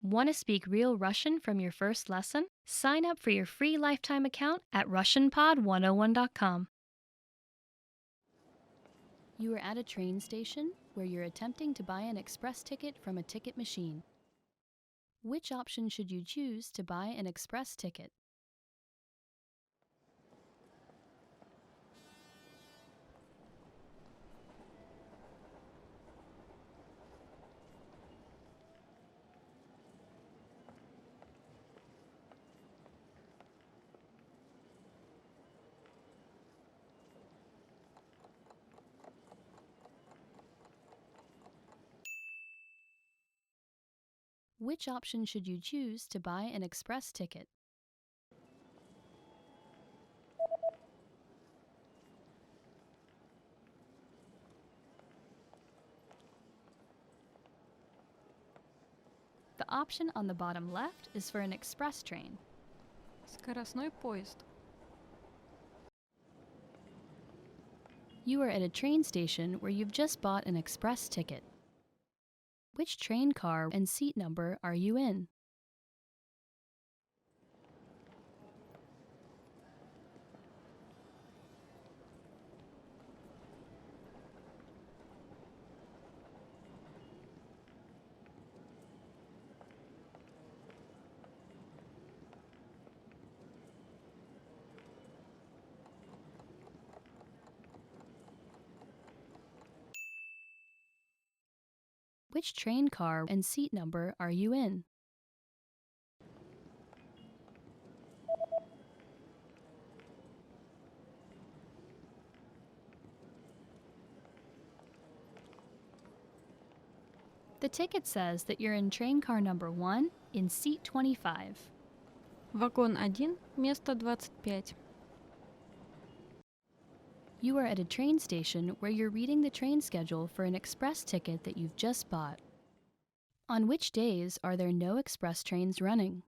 Want to speak real Russian from your first lesson? Sign up for your free lifetime account at RussianPod101.com. You are at a train station where you're attempting to buy an express ticket from a ticket machine. Which option should you choose to buy an express ticket? Which option should you choose to buy an express ticket? The option on the bottom left is for an express train. Скоростной поезд. You are at a train station where you've just bought an express ticket. Which train car and seat number are you in? Which train car and seat number are you in? The ticket says that you're in train car number 1 in seat 25. Вагон 1, место 25. You are at a train station where you're reading the train schedule for an express ticket that you've just bought. On which days are there no express trains running?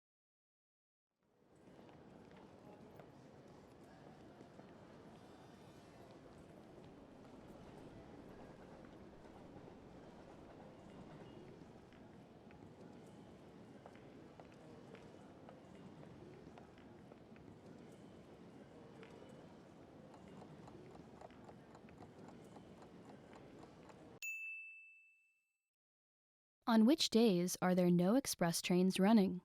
On which days are there no express trains running?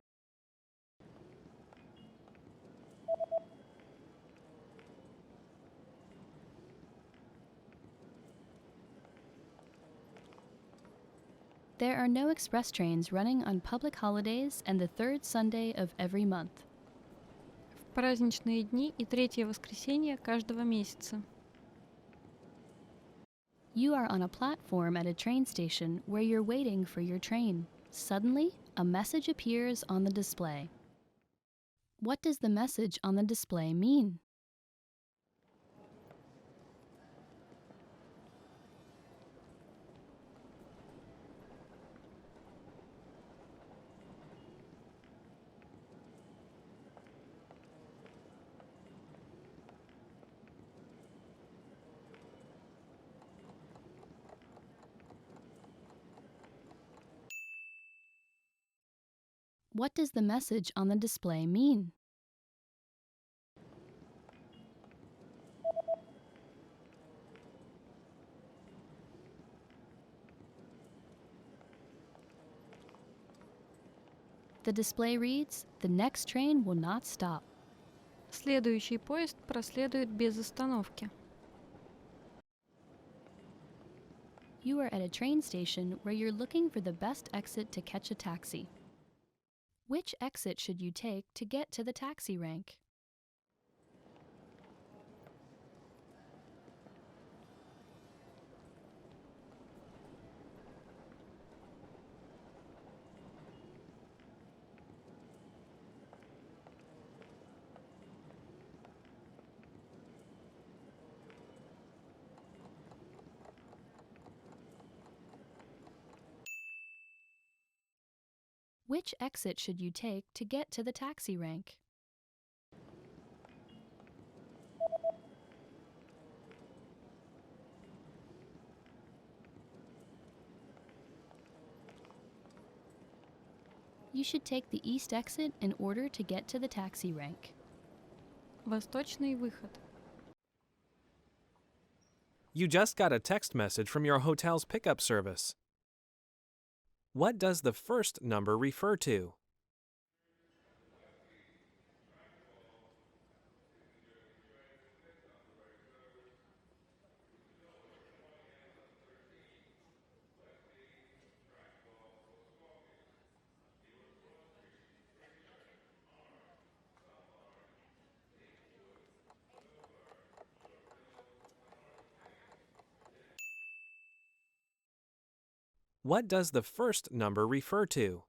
There are no express trains running on public holidays and the third Sunday of every month. В праздничные дни и третье воскресенье каждого месяца. You are on a platform at a train station where you're waiting for your train. Suddenly, a message appears on the display. What does the message on the display mean? What does the message on the display mean? The display reads, "The next train will not stop." Следующий поезд проследует без остановки. You are at a train station where you're looking for the best exit to catch a taxi. Which exit should you take to get to the taxi rank? Which exit should you take to get to the taxi rank? You should take the east exit in order to get to the taxi rank. Восточный выход. You just got a text message from your hotel's pickup service. What does the first number refer to? What does the first number refer to?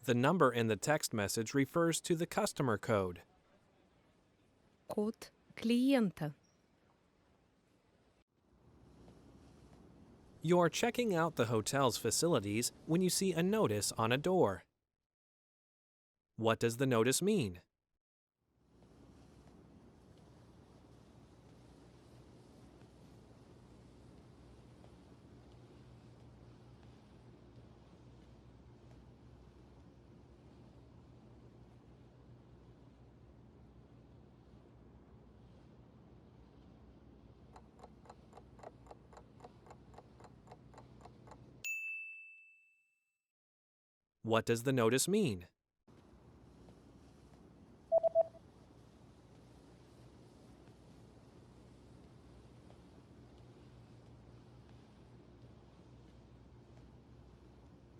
The number in the text message refers to the customer code. Код клиента. You're checking out the hotel's facilities when you see a notice on a door. What does the notice mean? What does the notice mean?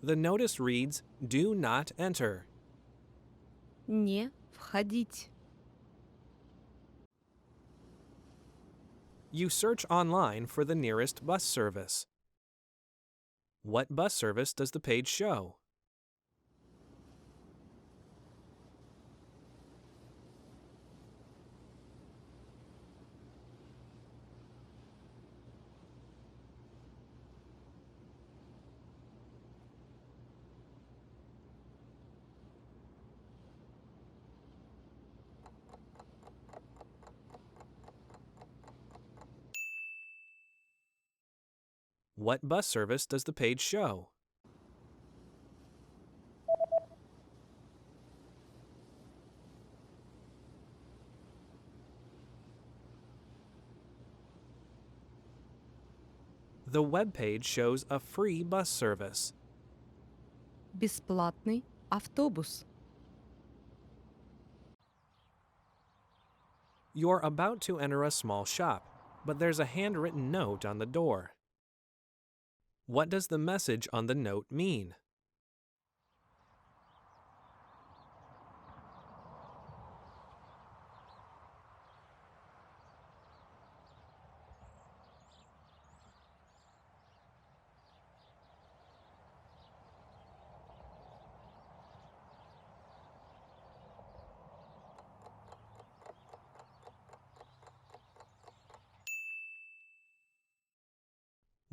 The notice reads, "Do not enter." Не входить. You search online for the nearest bus service. What bus service does the page show? What bus service does the page show? The web page shows a free bus service. Бесплатный автобус. You're about to enter a small shop, but there's a handwritten note on the door. What does the message on the note mean?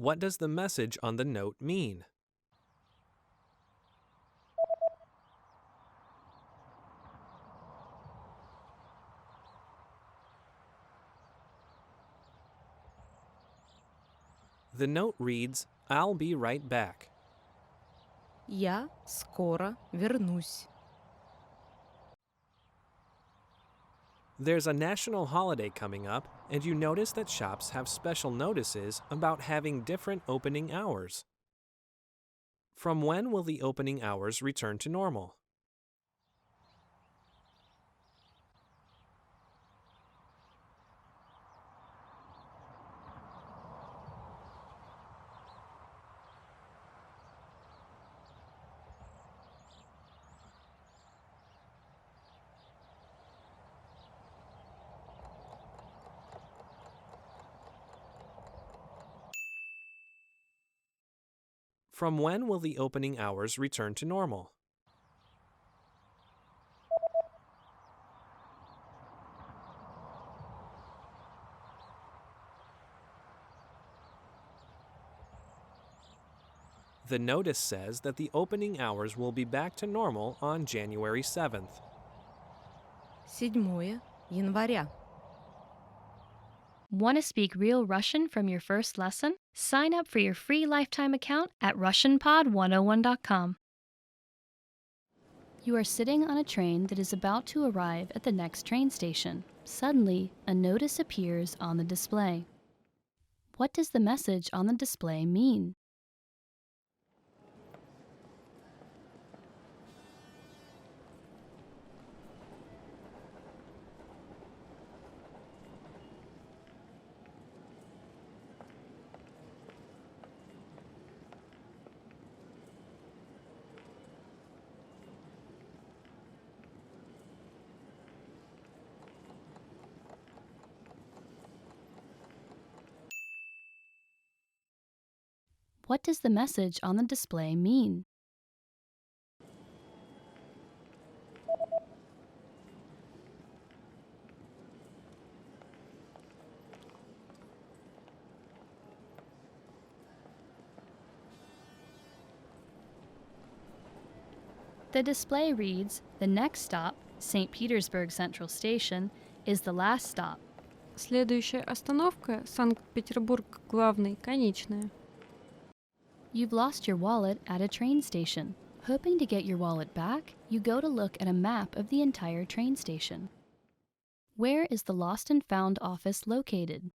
What does the message on the note mean? The note reads, "I'll be right back." Я скоро вернусь. There's a national holiday coming up, and you notice that shops have special notices about having different opening hours. From when will the opening hours return to normal? From when will the opening hours return to normal? The notice says that the opening hours will be back to normal on January 7th. 7 января. Want to speak real Russian from your first lesson? Sign up for your free lifetime account at RussianPod101.com. You are sitting on a train that is about to arrive at the next train station. Suddenly, a notice appears on the display. What does the message on the display mean? What does the message on the display mean? The display reads, "The next stop, St. Petersburg Central Station, is the last stop." Следующая остановка Санкт-Петербург главный, конечная. You've lost your wallet at a train station. Hoping to get your wallet back, you go to look at a map of the entire train station. Where is the Lost and Found office located?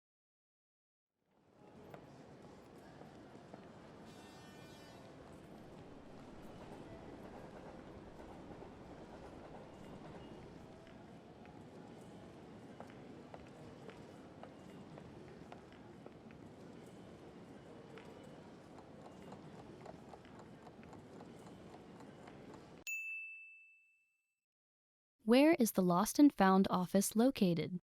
Where is the Lost and Found office located?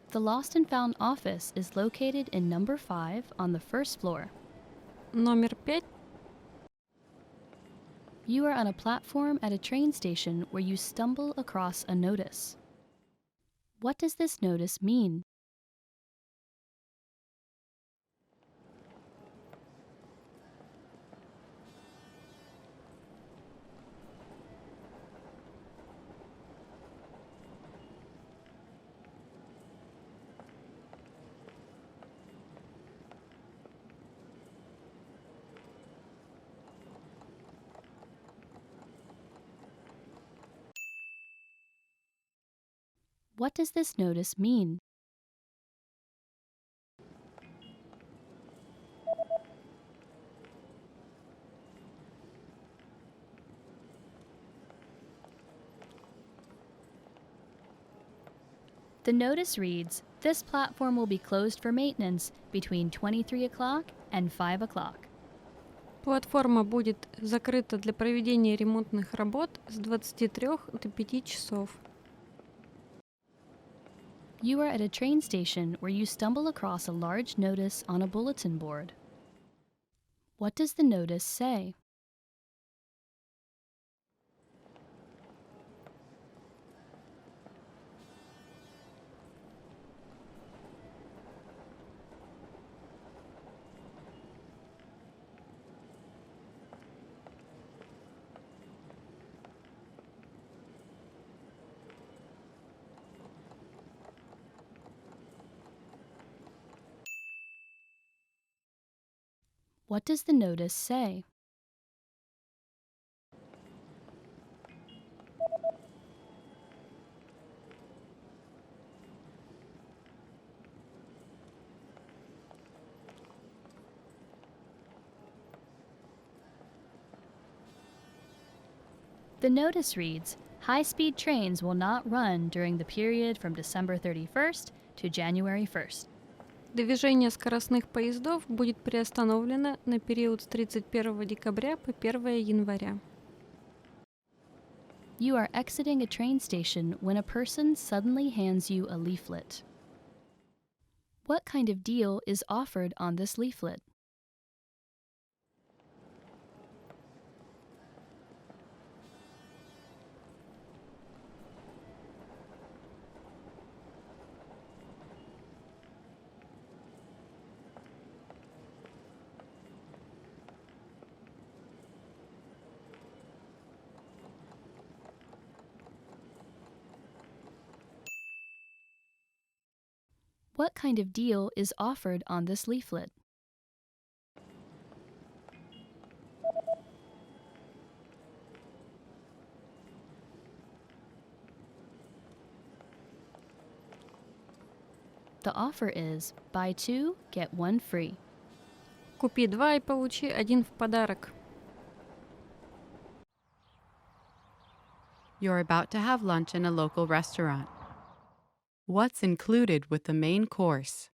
The Lost and Found office is located in number 5 on the first floor. Номер 5. You are on a platform at a train station where you stumble across a notice. What does this notice mean? What does this notice mean? The notice reads, "This platform will be closed for maintenance between 23 o'clock and 5 o'clock." Платформа будет закрыта для проведения ремонтных работ с 23 до 5 часов. You are at a train station where you stumble across a large notice on a bulletin board. What does the notice say? What does the notice say? The notice reads, "High-speed trains will not run during the period from December 31st to January 1st." Движение скоростных поездов будет приостановлено на период с 31 декабря по 1 января. You are exiting a train station when a person suddenly hands you a leaflet. What kind of deal is offered on this leaflet? What kind of deal is offered on this leaflet? The offer is buy two, get one free. Купи два и получи один в подарок. You're about to have lunch in a local restaurant. What's included with the main course?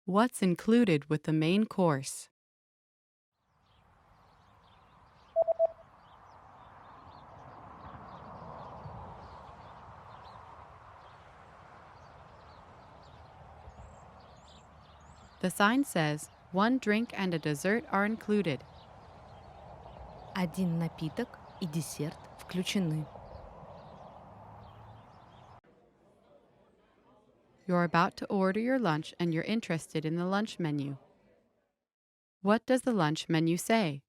What's included with the main course? The sign says, one drink and a dessert are included. Один напиток и десерт включены. You're about to order your lunch and you're interested in the lunch menu. What does the lunch menu say?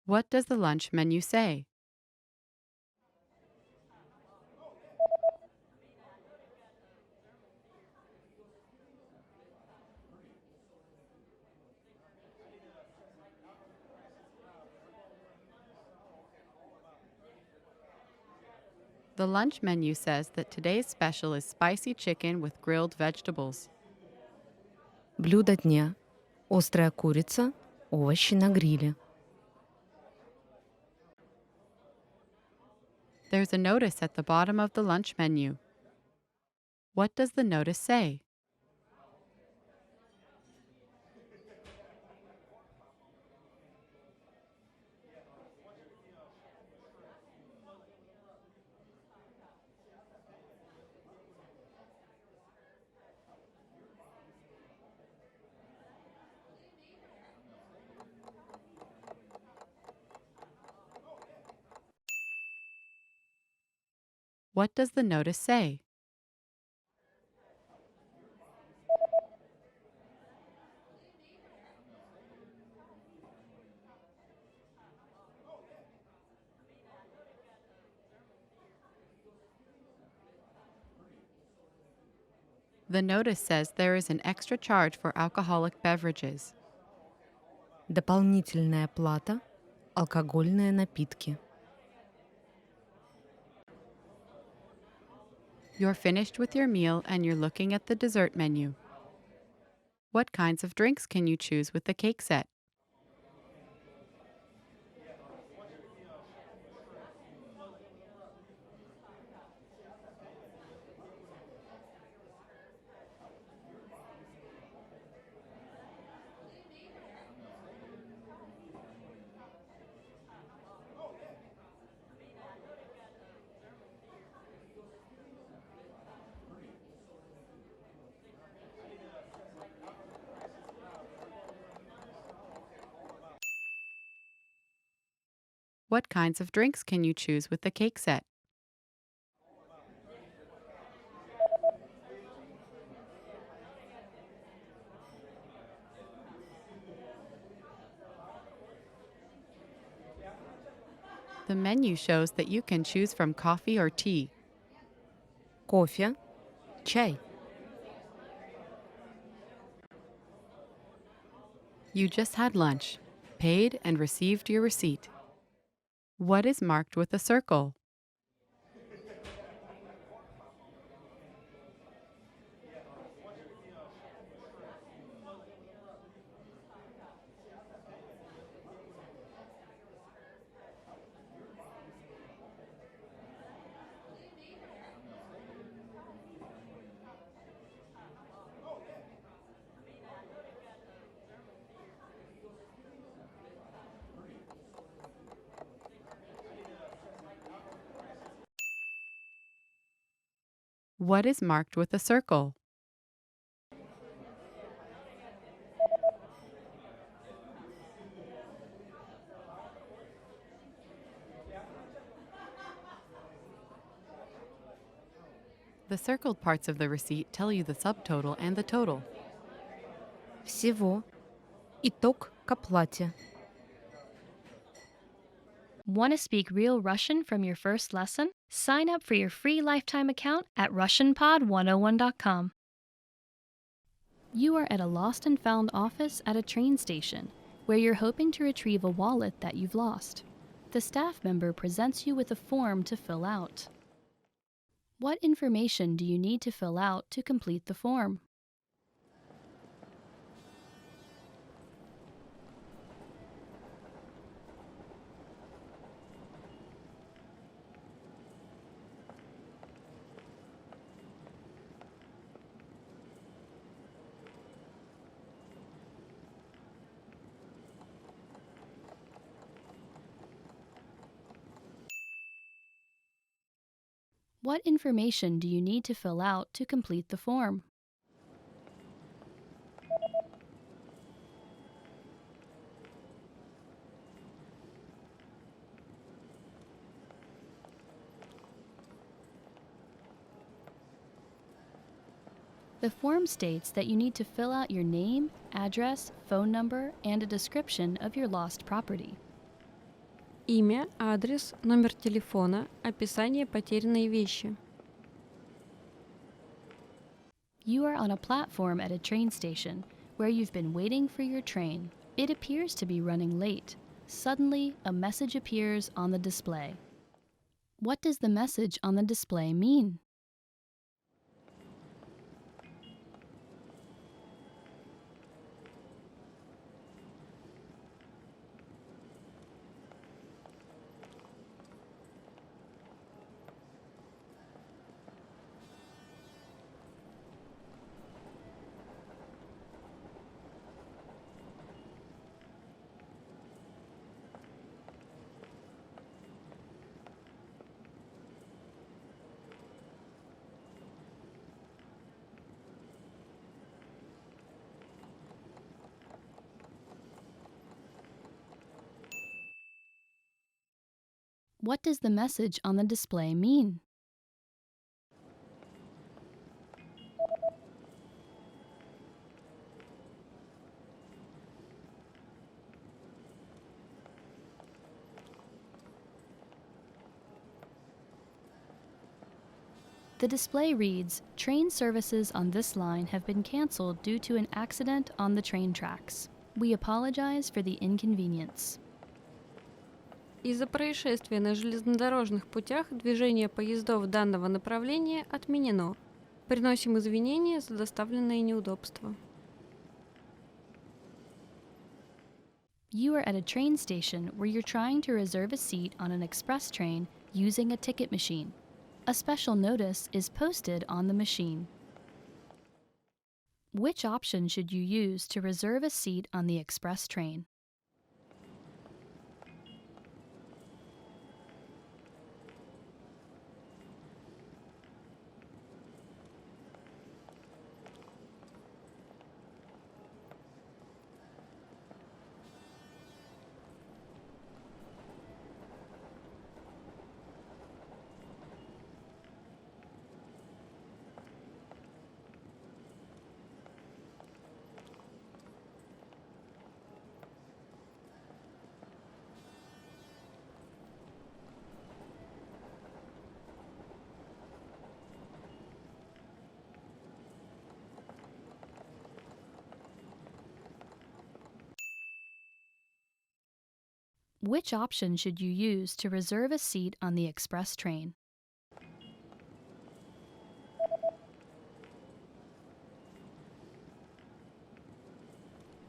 What does the lunch menu say? The lunch menu says that today's special is spicy chicken with grilled vegetables. Блюдо дня. Острая курица, овощи на гриле. There's a notice at the bottom of the lunch menu. What does the notice say? What does the notice say? The notice says there is an extra charge for alcoholic beverages. Дополнительная плата. Алкогольные напитки. You're finished with your meal and you're looking at the dessert menu. What kinds of drinks can you choose with the cake set? What kinds of drinks can you choose with the cake set? The menu shows that you can choose from coffee or tea. Кофе. Чай. You just had lunch, paid and received your receipt. What is marked with a circle? What is marked with a circle? The circled parts of the receipt tell you the subtotal and the total. Всего. Итог к оплате. Want to speak real Russian from your first lesson? Sign up for your free lifetime account at RussianPod101.com. You are at a lost and found office at a train station where you're hoping to retrieve a wallet that you've lost. The staff member presents you with a form to fill out. What information do you need to fill out to complete the form? What information do you need to fill out to complete the form? The form states that you need to fill out your name, address, phone number, and a description of your lost property. Имя, адрес, номер телефона, описание потерянной вещи. You are on a platform at a train station where you've been waiting for your train. It appears to be running late. Suddenly, a message appears on the display. What does the message on the display mean? What does the message on the display mean? The display reads, "Train services on this line have been canceled due to an accident on the train tracks. We apologize for the inconvenience." Из-за происшествия на железнодорожных путях движение поездов данного направления отменено. Приносим извинения за доставленные неудобства. You are at a train station where you're trying to reserve a seat on an express train using a ticket machine. A special notice is posted on the machine. Which option should you use to reserve a seat on the express train? Which option should you use to reserve a seat on the express train?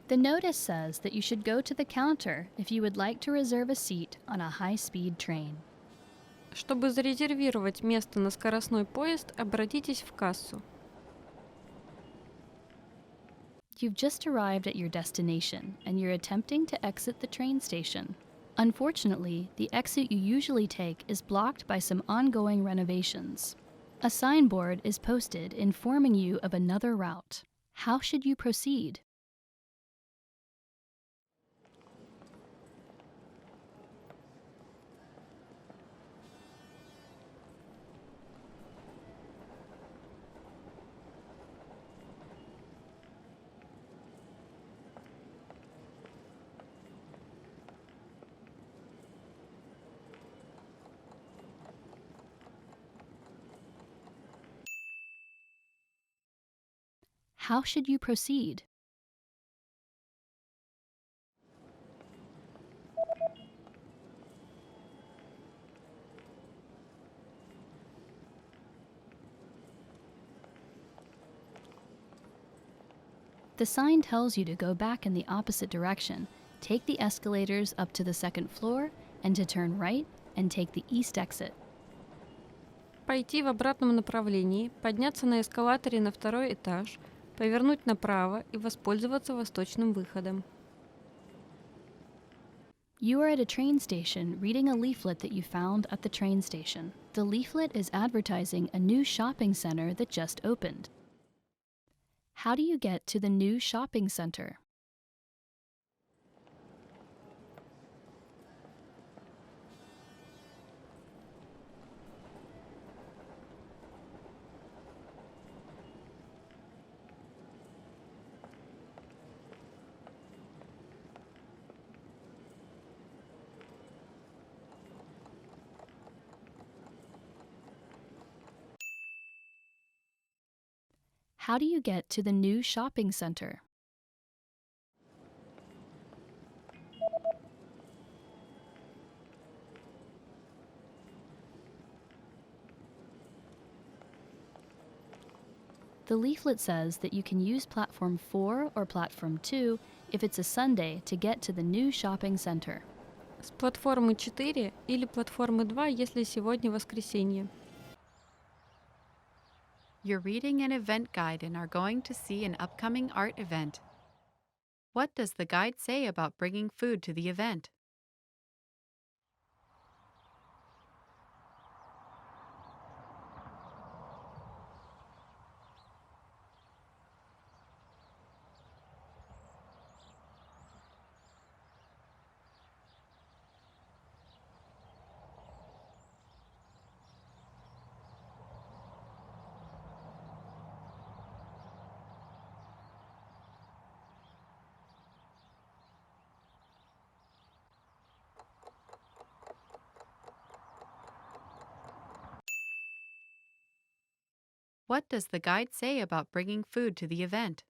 The notice says that you should go to the counter if you would like to reserve a seat on a high-speed train. Чтобы зарезервировать место на скоростной поезд, обратитесь в кассу. You've just arrived at your destination and you're attempting to exit the train station. Unfortunately, the exit you usually take is blocked by some ongoing renovations. A signboard is posted informing you of another route. How should you proceed? How should you proceed? The sign tells you to go back in the opposite direction, take the escalators up to the second floor, and to turn right and take the east exit. Пойти в обратном направлении, подняться на эскалаторе на второй этаж, повернуть направо и воспользоваться восточным выходом. You are at a train station reading a leaflet that you found at the train station. The leaflet is advertising a new shopping center that just opened. How do you get to the new shopping center? How do you get to the new shopping center? The leaflet says that you can use platform 4 or platform 2 if it's a Sunday to get to the new shopping center. С платформы 4 или платформы 2, если сегодня воскресенье. You're reading an event guide and are going to see an upcoming art event. What does the guide say about bringing food to the event? What does the guide say about bringing food to the event?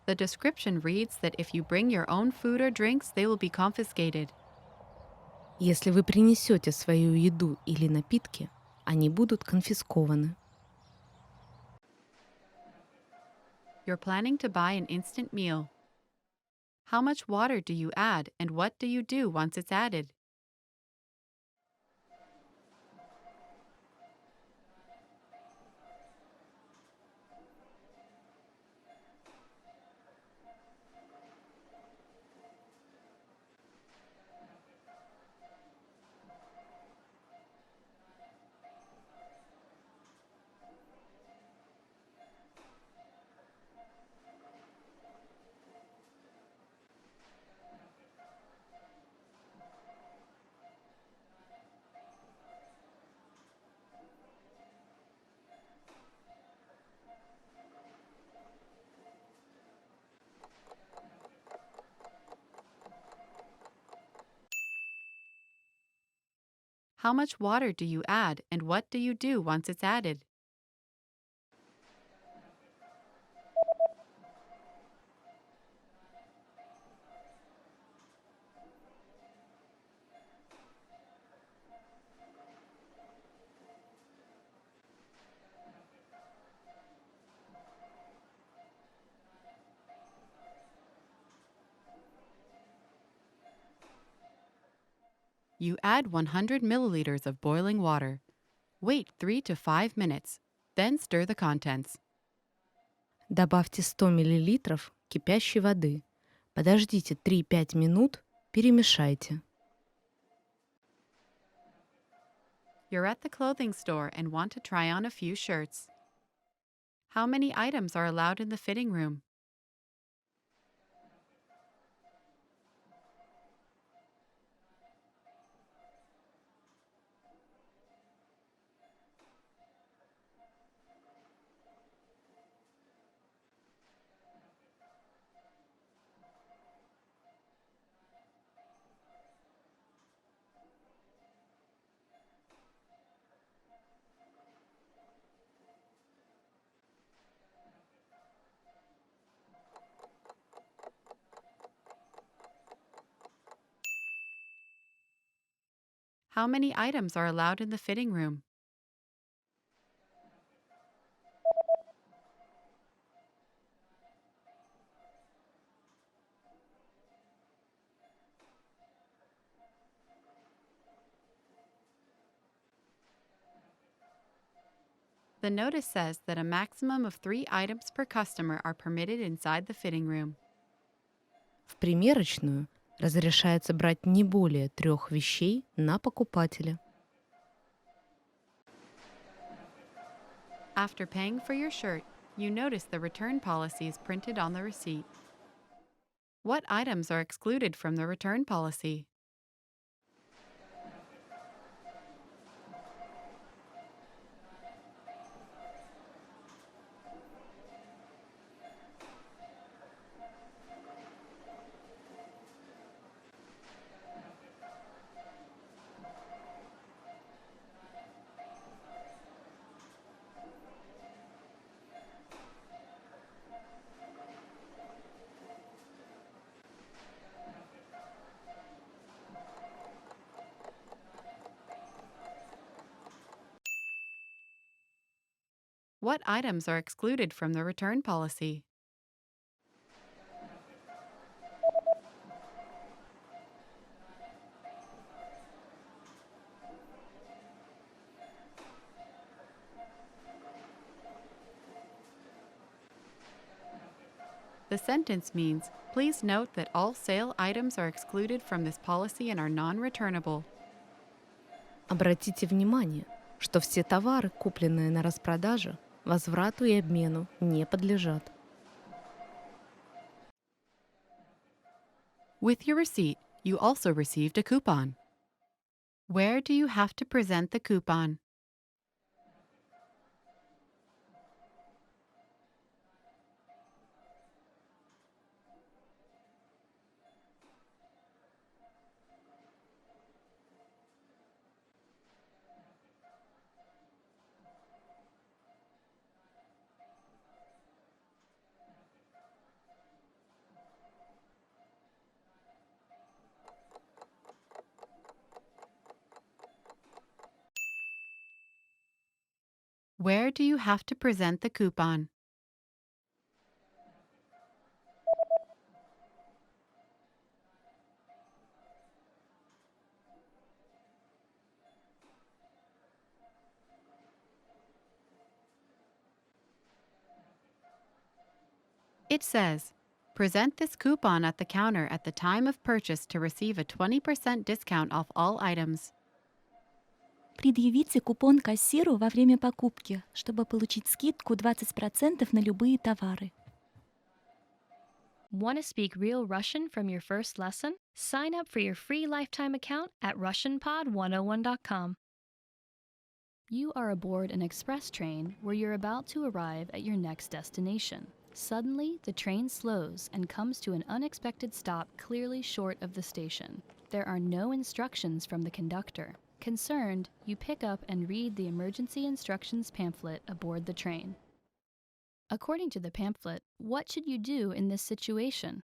The description reads that if you bring your own food or drinks, they will be confiscated. Если вы принесете свою еду или напитки, они будут конфискованы. You're planning to buy an instant meal. How much water do you add and what do you do once it's added? How much water do you add and what do you do once it's added? You add 100 milliliters of boiling water. Wait 3 to 5 minutes, then stir the contents. Добавьте 100 мл кипящей воды. Подождите 3-5 минут, перемешайте. You're at the clothing store and want to try on a few shirts. How many items are allowed in the fitting room? How many items are allowed in the fitting room? The notice says that a maximum of 3 items per customer are permitted inside the fitting room. В примерочную разрешается брать не более 3 вещей на покупателя. After paying for your shirt, you notice the return policy is printed on the receipt. What items are excluded from the return policy? What items are excluded from the return policy? The sentence means, please note that all sale items are excluded from this policy and are non-returnable. Обратите внимание, что все товары, купленные на распродаже, возврату и обмену не подлежат. With your receipt, you also received a coupon. Where do you have to present the coupon? Where do you have to present the coupon? It says, present this coupon at the counter at the time of purchase to receive a 20% discount off all items. Предъявите купон кассиру во время покупки, чтобы получить скидку 20% на любые товары. Want to speak real Russian from your first lesson? Sign up for your free lifetime account at RussianPod101.com. You are aboard an express train where you're about to arrive at your next destination. Suddenly, the train slows and comes to an unexpected stop clearly short of the station. There are no instructions from the conductor. Concerned, you pick up and read the emergency instructions pamphlet aboard the train. According to the pamphlet, what should you do in this situation?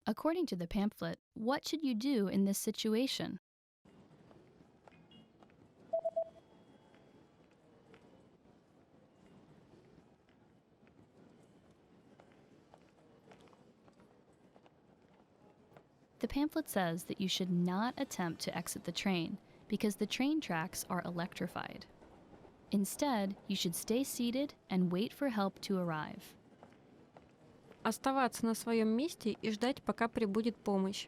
According to the pamphlet, what should you do in this situation? The pamphlet says that you should not attempt to exit the train because the train tracks are electrified. Instead, you should stay seated and wait for help to arrive. Оставаться на своем месте и ждать, пока прибудет помощь.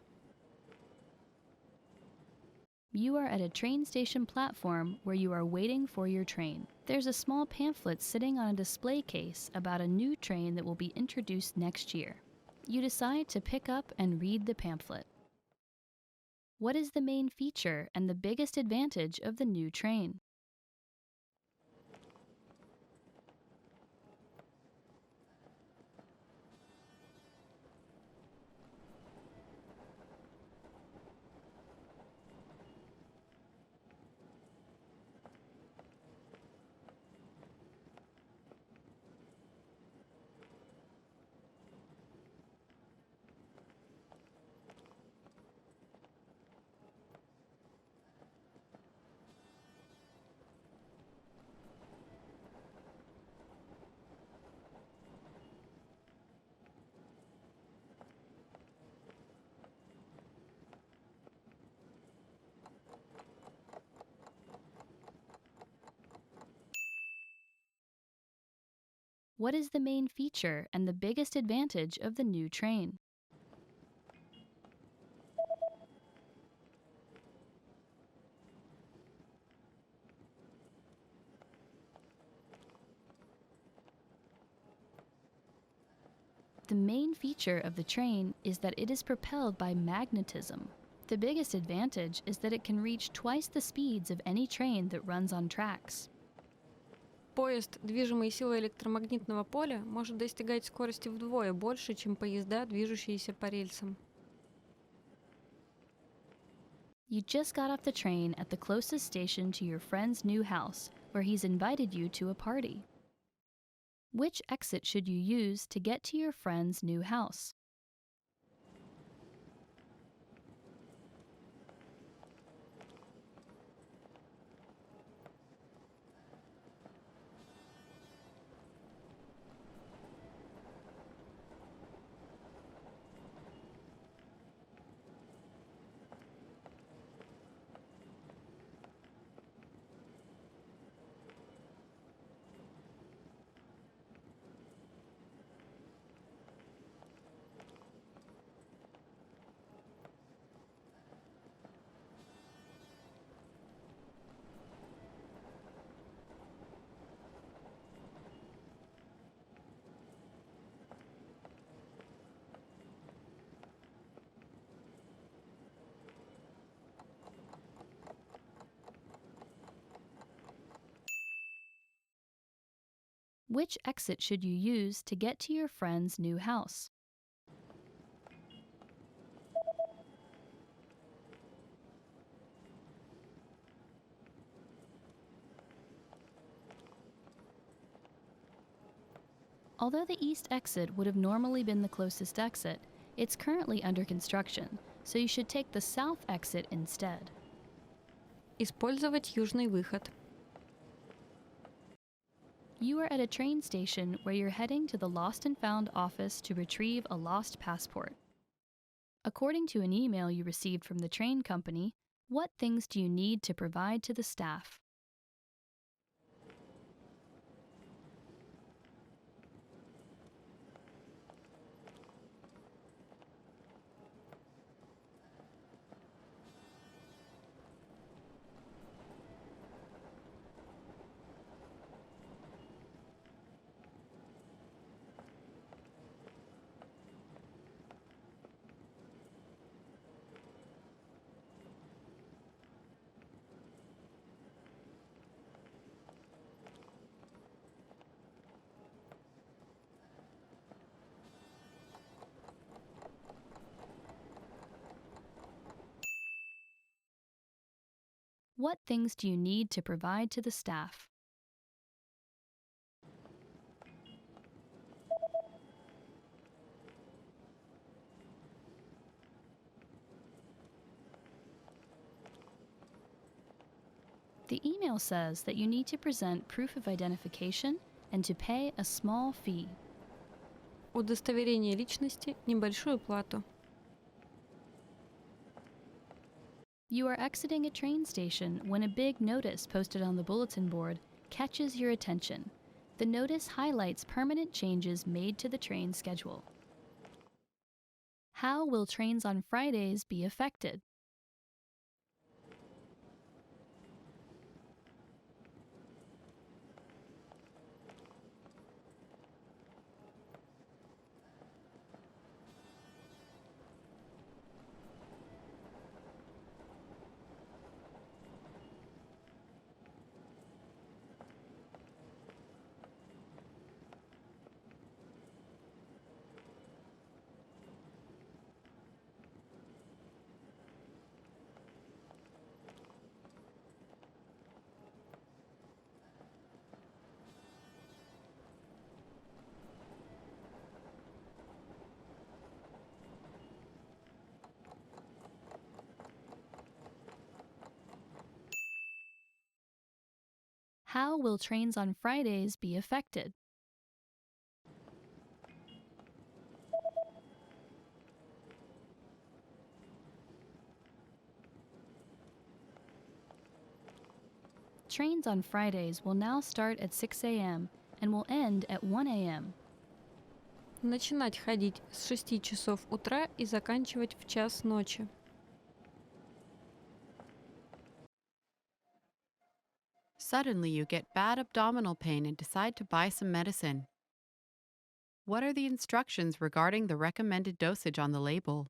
You are at a train station platform where you are waiting for your train. There's a small pamphlet sitting on a display case about a new train that will be introduced next year. You decide to pick up and read the pamphlet. What is the main feature and the biggest advantage of the new train? What is the main feature and the biggest advantage of the new train? The main feature of the train is that it is propelled by magnetism. The biggest advantage is that it can reach twice the speeds of any train that runs on tracks. Поезд, движимый силой электромагнитного поля, может достигать скорости вдвое больше, чем поезда, движущиеся по рельсам. You just got off the train at the closest station to your friend's new house, where he's invited you to a party. Which exit should you use to get to your friend's new house? Which exit should you use to get to your friend's new house? Although the east exit would have normally been the closest exit, it's currently under construction, so you should take the south exit instead. Использовать южный выход. You are at a train station where you're heading to the Lost and Found office to retrieve a lost passport. According to an email you received from the train company, what things do you need to provide to the staff? What things do you need to provide to the staff? The email says that you need to present proof of identification and to pay a small fee. Удостоверение личности, небольшую плату. You are exiting a train station when a big notice posted on the bulletin board catches your attention. The notice highlights permanent changes made to the train schedule. How will trains on Fridays be affected? How will trains on Fridays be affected? Trains on Fridays will now start at 6 a.m. and will end at 1 a.m. Начинать ходить с 6 часов утра и заканчивать в час ночи. Suddenly, you get bad abdominal pain and decide to buy some medicine. What are the instructions regarding the recommended dosage on the label?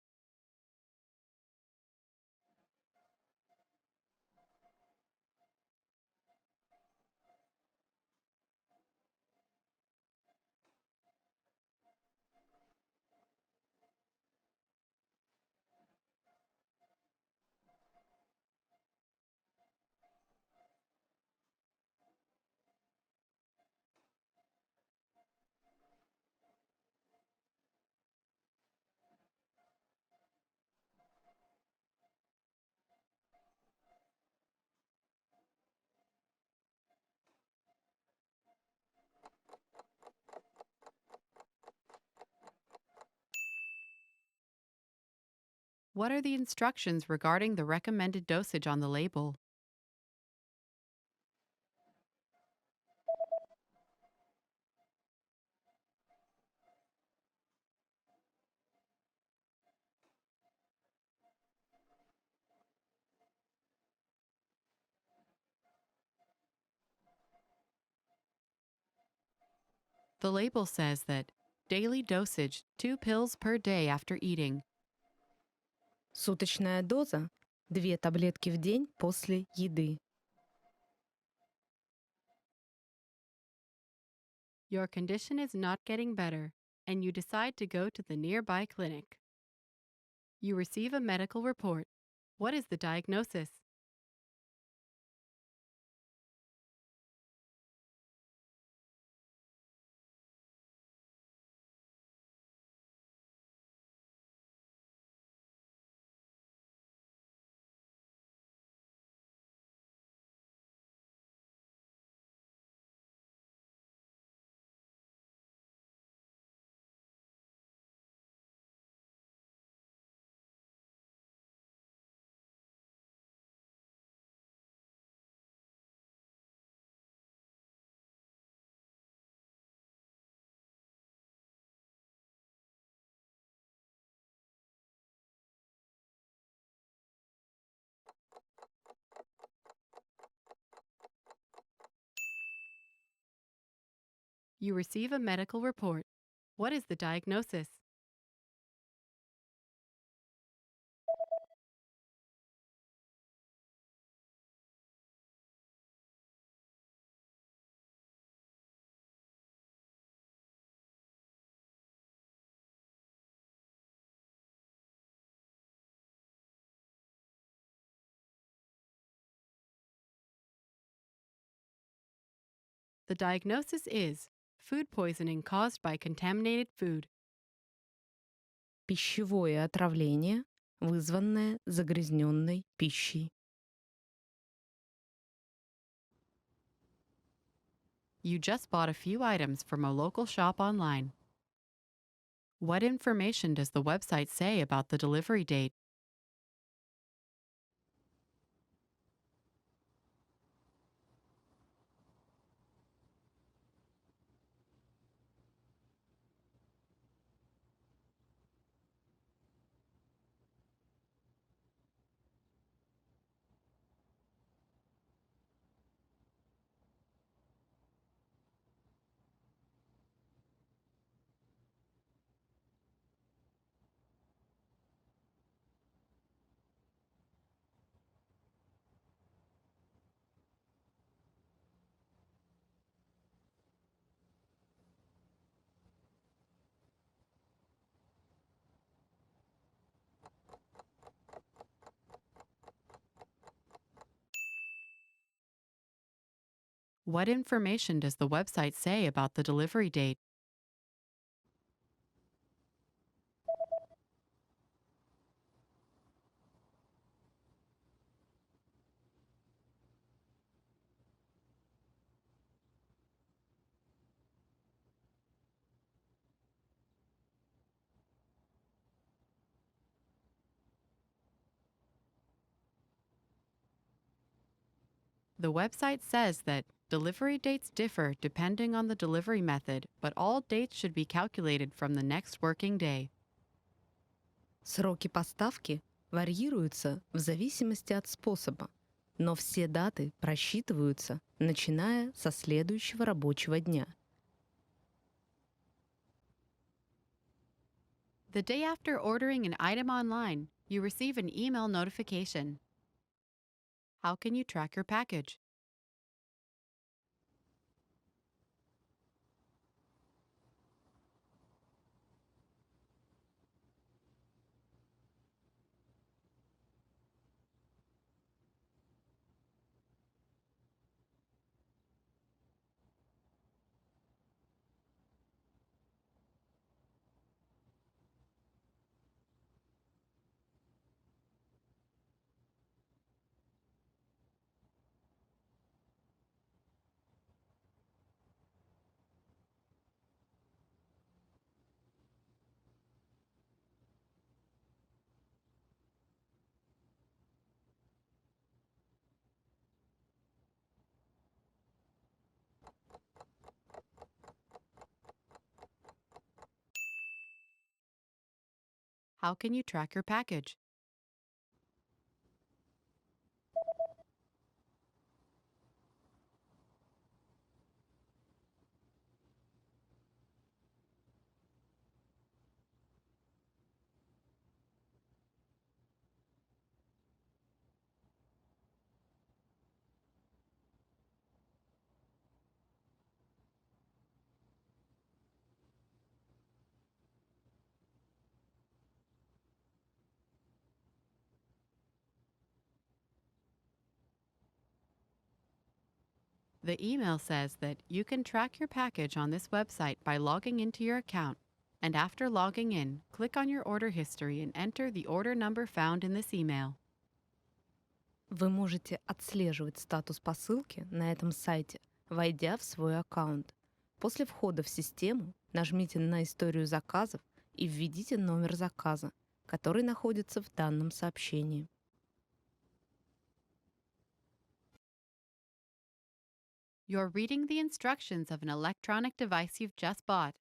What are the instructions regarding the recommended dosage on the label? The label says that daily dosage 2 pills per day after eating. Суточная доза – 2 таблетки в день после еды. Your condition is not getting better, and you decide to go to the nearby clinic. You receive a medical report. What is the diagnosis? You receive a medical report. What is the diagnosis? The diagnosis is food poisoning caused by contaminated food. Пищевое отравление, вызванное загрязненной пищей. You just bought a few items from a local shop online. What information does the website say about the delivery date? What information does the website say about the delivery date? The website says that delivery dates differ depending on the delivery method, but all dates should be calculated from the next working day. Сроки поставки варьируются в зависимости от способа, но все даты просчитываются, начиная со следующего рабочего дня. The day after ordering an item online, you receive an email notification. How can you track your package? How can you track your package? The email says that you can track your package on this website by logging into your account, and after logging in, click on your order history and enter the order number found in this email. Вы можете отслеживать статус посылки на этом сайте, войдя в свой аккаунт. После входа в систему нажмите на историю заказов и введите номер заказа, который находится в данном сообщении. You're reading the instructions of an electronic device you've just bought.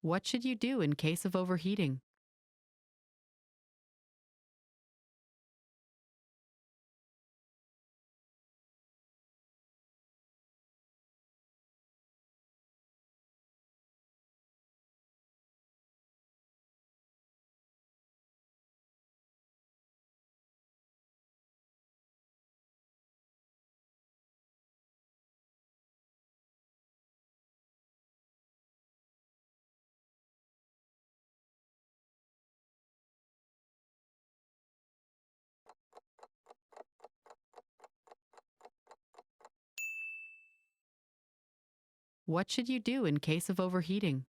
What should you do in case of overheating? What should you do in case of overheating?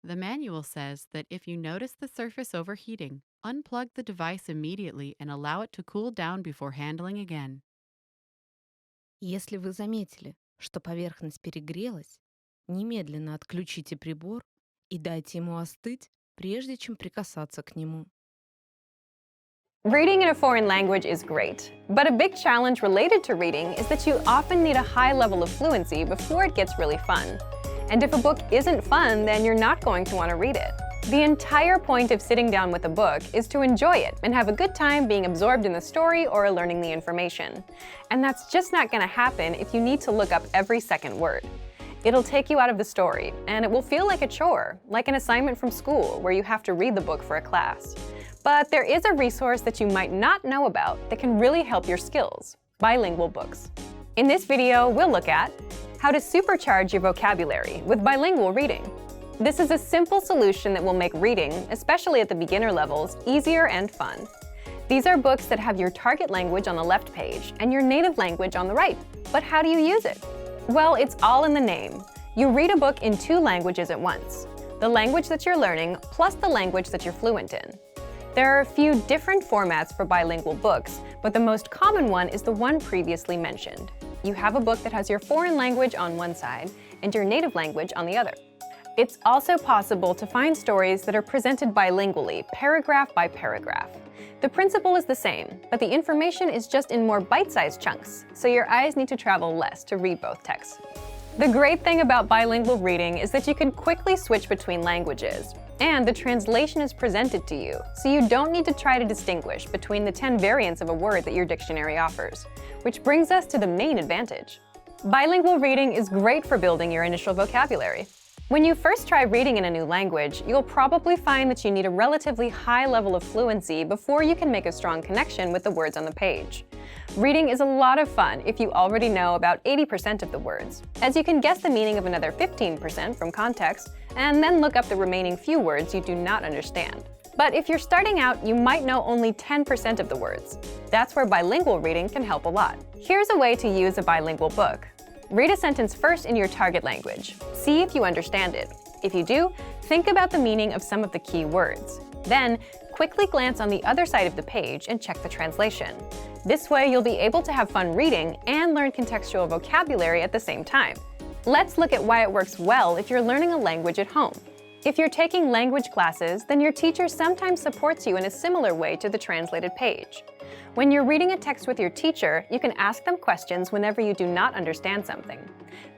The manual says that if you notice the surface overheating, unplug the device immediately and allow it to cool down before handling again. Если вы заметили, что поверхность перегрелась, немедленно отключите прибор и дайте ему остыть, прежде чем прикасаться к нему. Reading in a foreign language is great, but a big challenge related to reading is that you often need a high level of fluency before it gets really fun. And if a book isn't fun, then you're not going to want to read it. The entire point of sitting down with a book is to enjoy it and have a good time being absorbed in the story or learning the information. And that's just not going to happen if you need to look up every second word. It'll take you out of the story, and it will feel like a chore, like an assignment from school where you have to read the book for a class. But there is a resource that you might not know about that can really help your skills: bilingual books. In this video, we'll look at how to supercharge your vocabulary with bilingual reading. This is a simple solution that will make reading, especially at the beginner levels, easier and fun. These are books that have your target language on the left page and your native language on the right. But how do you use it? Well, it's all in the name. You read a book in two languages at once: the language that you're learning plus the language that you're fluent in. There are a few different formats for bilingual books, but the most common one is the one previously mentioned. You have a book that has your foreign language on one side and your native language on the other. It's also possible to find stories that are presented bilingually, paragraph by paragraph. The principle is the same, but the information is just in more bite-sized chunks, so your eyes need to travel less to read both texts. The great thing about bilingual reading is that you can quickly switch between languages, and the translation is presented to you, so you don't need to try to distinguish between the 10 variants of a word that your dictionary offers. Which brings us to the main advantage. Bilingual reading is great for building your initial vocabulary. When you first try reading in a new language, you'll probably find that you need a relatively high level of fluency before you can make a strong connection with the words on the page. Reading is a lot of fun if you already know about 80% of the words, as you can guess the meaning of another 15% from context, and then look up the remaining few words you do not understand. But if you're starting out, you might know only 10% of the words. That's where bilingual reading can help a lot. Here's a way to use a bilingual book. Read a sentence first in your target language. See if you understand it. If you do, think about the meaning of some of the key words. Then, quickly glance on the other side of the page and check the translation. This way, you'll be able to have fun reading and learn contextual vocabulary at the same time. Let's look at why it works well if you're learning a language at home. If you're taking language classes, then your teacher sometimes supports you in a similar way to the translated page. When you're reading a text with your teacher, you can ask them questions whenever you do not understand something.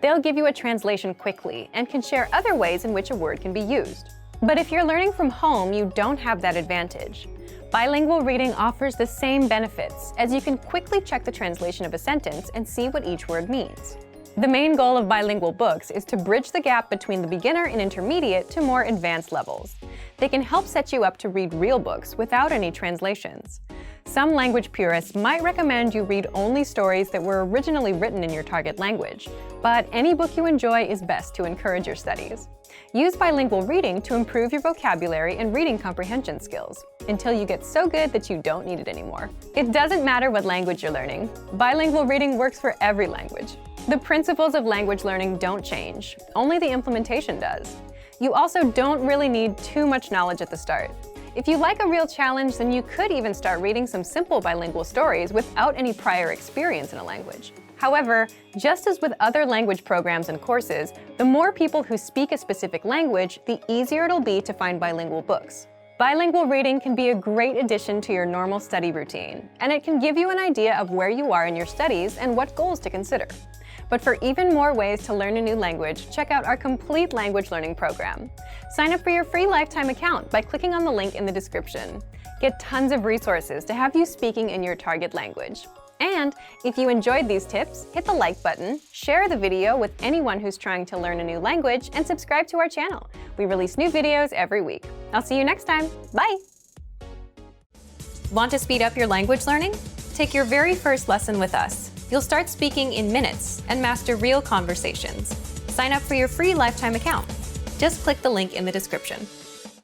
They'll give you a translation quickly and can share other ways in which a word can be used. But if you're learning from home, you don't have that advantage. Bilingual reading offers the same benefits, as you can quickly check the translation of a sentence and see what each word means. The main goal of bilingual books is to bridge the gap between the beginner and intermediate to more advanced levels. They can help set you up to read real books without any translations. Some language purists might recommend you read only stories that were originally written in your target language, but any book you enjoy is best to encourage your studies. Use bilingual reading to improve your vocabulary and reading comprehension skills, until you get so good that you don't need it anymore. It doesn't matter what language you're learning. Bilingual reading works for every language. The principles of language learning don't change, only the implementation does. You also don't really need too much knowledge at the start. If you like a real challenge, then you could even start reading some simple bilingual stories without any prior experience in a language. However, just as with other language programs and courses, the more people who speak a specific language, the easier it'll be to find bilingual books. Bilingual reading can be a great addition to your normal study routine, and it can give you an idea of where you are in your studies and what goals to consider. But for even more ways to learn a new language, check out our complete language learning program. Sign up for your free lifetime account by clicking on the link in the description. Get tons of resources to have you speaking in your target language. And if you enjoyed these tips, hit the like button, share the video with anyone who's trying to learn a new language, and subscribe to our channel. We release new videos every week. I'll see you next time. Bye! Want to speed up your language learning? Take your very first lesson with us. You'll start speaking in minutes and master real conversations. Sign up for your free lifetime account. Just click the link in the description.